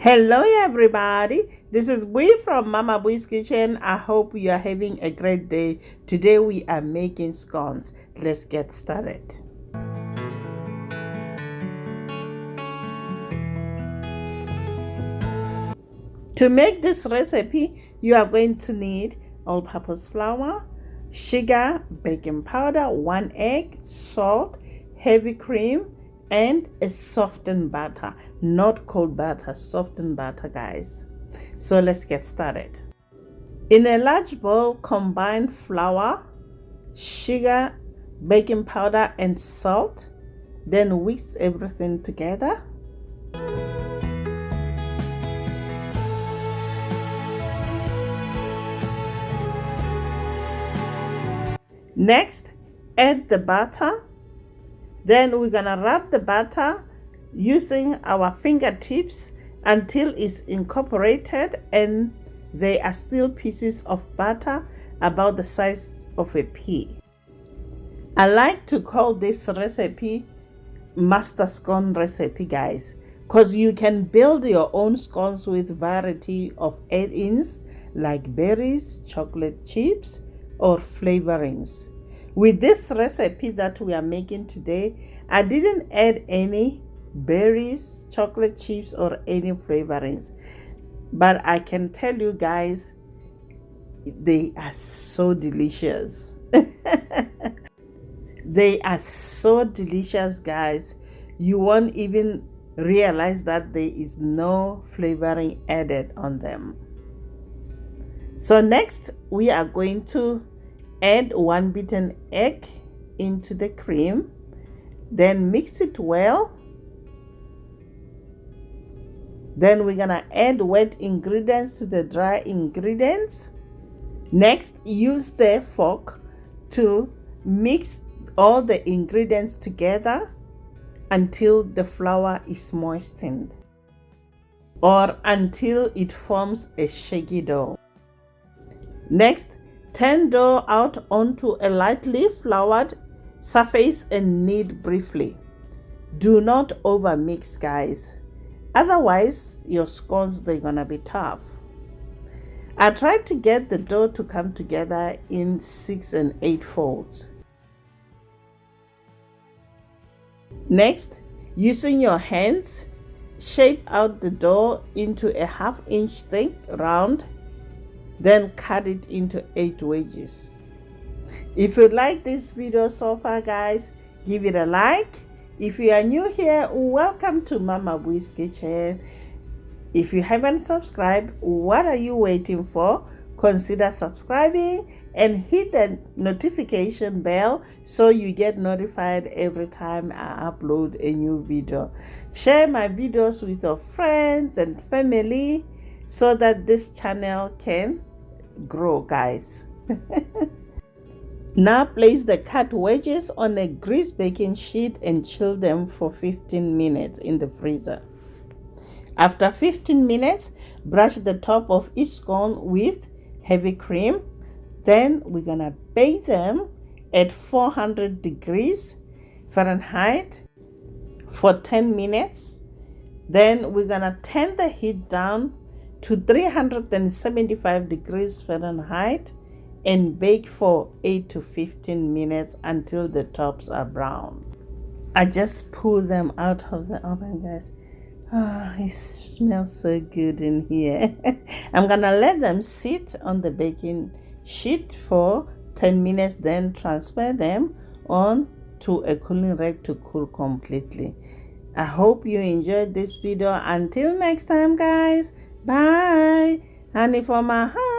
Hello everybody, this is Bui from Mama Bui's Kitchen. I hope you are having a great day. Today we are making scones. Let's get started. To make this recipe, you are going to need all-purpose flour, sugar, baking powder, 1 egg, salt, heavy cream, and a softened butter, not cold butter, softened butter, guys. So let's get started. In a large bowl, combine flour, sugar, baking powder, and salt. Then whisk everything together. Next, add the butter. Then we're gonna rub the butter using our fingertips until it's incorporated and there are still pieces of butter about the size of a pea. I like to call this recipe master scone recipe, guys, because you can build your own scones with variety of add-ins like berries, chocolate chips, or flavorings. With this recipe that we are making today, I didn't add any berries, chocolate chips, or any flavorings. But I can tell you guys, they are so delicious. They are so delicious, guys. You won't even realize that there is no flavoring added on them. So next, we are going to add 1 beaten egg into the cream, then mix it well. Then we're gonna add wet ingredients to the dry ingredients. Next, use the fork to mix all the ingredients together until the flour is moistened or until it forms a shaky dough. Next, turn dough out onto a lightly floured surface and knead briefly. Do not overmix, guys. Otherwise, your scones, they're gonna be tough. I tried to get the dough to come together in 6 and 8 folds. Next, using your hands, shape out the dough into a 1/2 inch thick round. Then cut it into 8 wedges. If you like this video so far, guys, give it a like. If you are new here, welcome to Mama Bui's Kitchen. If you haven't subscribed, what are you waiting for? Consider subscribing and hit the notification bell so you get notified every time I upload a new video. Share my videos with your friends and family so that this channel can grow, guys. Now place the cut wedges on a greased baking sheet and chill them for 15 minutes in the freezer. After 15 minutes, brush the top of each scone with heavy cream. Then we're gonna bake them at 400 degrees Fahrenheit for 10 minutes. Then we're gonna turn the heat down to 375 degrees Fahrenheit and bake for 8 to 15 minutes until the tops are brown. I just pulled them out of the oven, guys. Oh, it smells so good in here. I'm gonna let them sit on the baking sheet for 10 minutes, then transfer them on to a cooling rack to cool completely. I hope you enjoyed this video. Until next time, guys. Bye. Honey for my heart.